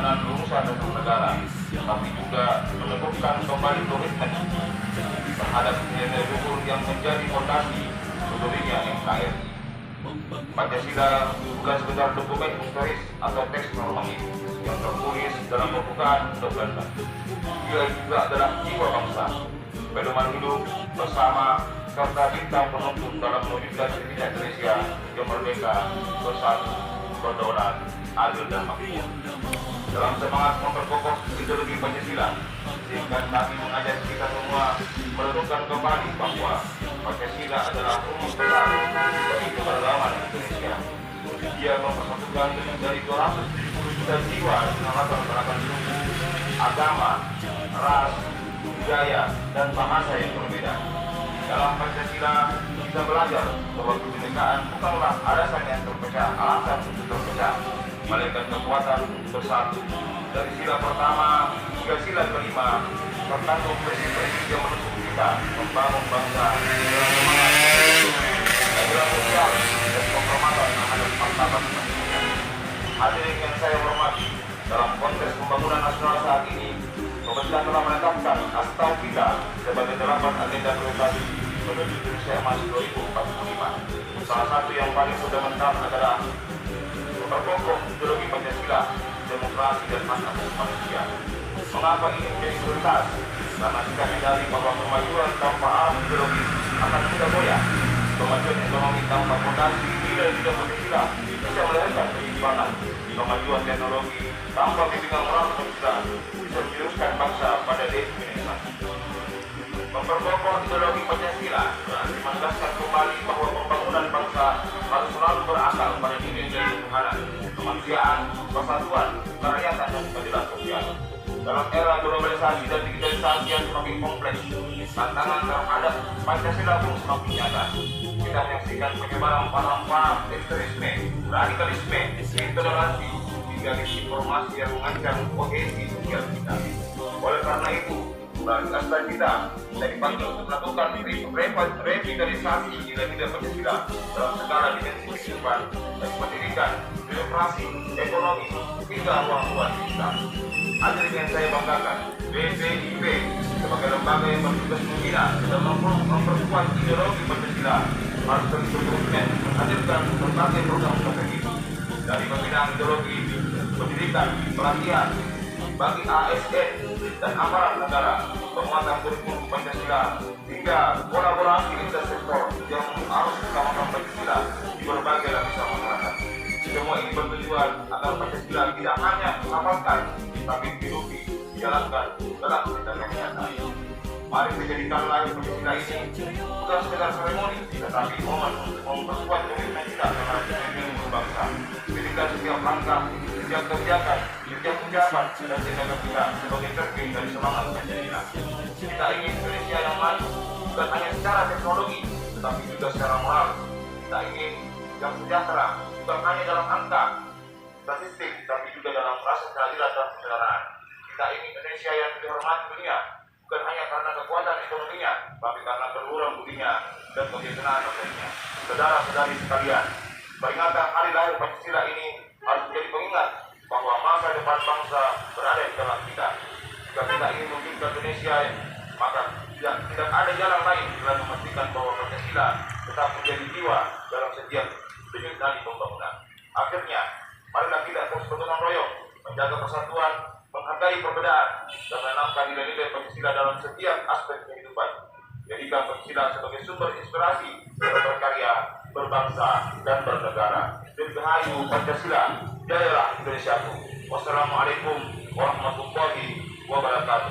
dengan rumusan dasar negara, tapi juga meneguhkan kembali komitmen terhadap nilai luhur yang menjadi fondasi berdirinya NKRI. Pancasila bukan sekedar dokumen historis atau teks normatif yang tertulis dalam pembukaan undang-undang. Ia juga adalah jiwa bangsa, pedoman hidup bersama serta bintang penuntun dalam mewujudkan Indonesia yang merdeka, bersatu, berdaulat, adil dan makmur. Dalam semangat memperkokoh ideologi Pancasila, sehingga kami mengajak kita semua merenungkan kembali bahwa Pancasila adalah rumus besar bagi keberagaman Indonesia. Dia mempersatukan dari 270 juta jiwa dengan latar belakang suku, agama, ras, budaya, dan bahasa yang berbeda. Dalam Pancasila kita belajar bahwa kebinekaan bukanlah alasan yang alasan untuk terpecah, melainkan kekuatan untuk bersatu. Dari sila pertama hingga sila kelima terkandung prinsip-prinsip yang menuntut kita membangun bangsa dalam semangat keadilan sosial dan penghormatan terhadap martabat manusia. Hadirin yang saya hormati, dalam konteks pembangunan nasional saat ini, pemerintah telah menetapkan atau kita sebagai 8 agenda prioritas menuju Indonesia Emas 2045. Salah satu yang paling fundamental adalah memperkokoh ideologi Pancasila, demokrasi dan hak asasi manusia. Mengapa ini menjadi prioritas? Karena kita menyadari bahwa kemajuan tanpa arah ideologi akan mudah goyah. Kemajuan ekonomi tanpa fondasi nilai-nilai Pancasila bisa melahirkan penyimpangan. Kemajuan teknologi tanpa bimbingan moral Pancasila bisa menjuruskan bangsa pada dehumanitasasi. Memperkokoh ideologi Pancasila berarti menegaskan kembali bahwa pembangunan bangsa harus selalu berakar pada nilai-nilai ketuhanan, kemanusiaan, persatuan, kerakyatan, dan keadilan sosial. Dalam era globalisasi dan digitalisasi yang semakin kompleks, tantangan terhadap Pancasila pun semakin nyata. Kita menyaksikan penyebaran paham-paham ekstremisme, radikalisme, intoleransi, hingga disinformasi yang mengancam kohesi sosial kita. Oleh karena itu, tugas kita dipanggil untuk melakukan revitalisasi nilai-nilai Pancasila dalam segala dimensi kehidupan, dari pendidikan, birokrasi, ekonomi, hingga ruang-ruang digital. Hadirin yang saya banggakan, BPIP sebagai lembaga yang bertugas membina dan memperkuat ideologi Pancasila harus terus berkomitmen menghadirkan berbagai program strategis dari pembinaan ideologi, pendidikan, pelatihan bagi ASN dan aparat negara, penguatan kurikulum Pancasila, hingga kolaborasi lintas sektor yang harus utamakan Pancasila di berbagai lapisan masyarakat. Semua ini bertujuan agar Pancasila tidak hanya dihafalkan, tapi dihidupi, dijalankan dalam tindakan nyata. Mari menjadikan lahir Pancasila ini bukan sekedar seremoni, tetapi momen untuk memperkuat komitmen kita terhadap nilai berbangsa. Ketika setiap langkah, setiap kebijakan, setiap ucapan dan tindakan kita sebagai cermin dari semangat Pancasila. Kita ingin Indonesia yang maju, bukan hanya secara teknologi, tetapi juga secara moral. Kita ingin yang sejahtera, bukan hanya dalam angka, statistik, tapi juga dalam rasa keadilan dan persaudaraan. Kita ingin Indonesia yang dihormati dunia, bukan hanya karena kekuatan ekonominya, tapi karena keluhuran budinya dan kebijaksanaan rakyatnya. Saudara-saudari sekalian, peringatan hari lahir Pancasila ini harus menjadi pengingat bahwa masa depan bangsa berada di dalam kita. Jika kita ingin mewujudkan Indonesia, maka tidak ada jalan lain selain memastikan bahwa Pancasila tetap menjadi jiwa dalam setiap denyut nadi pembangunan. Akhirnya, marilah kita terus bergotong royong, menjaga persatuan, menghargai perbedaan, dan menanamkan nilai-nilai Pancasila dalam setiap aspek kehidupan. Jadikan Pancasila sebagai sumber inspirasi dalam berkarya, berbangsa, dan bernegara. Dirgahayu Pancasila, jayalah Indonesiaku. Wassalamualaikum warahmatullahi wabarakatuh.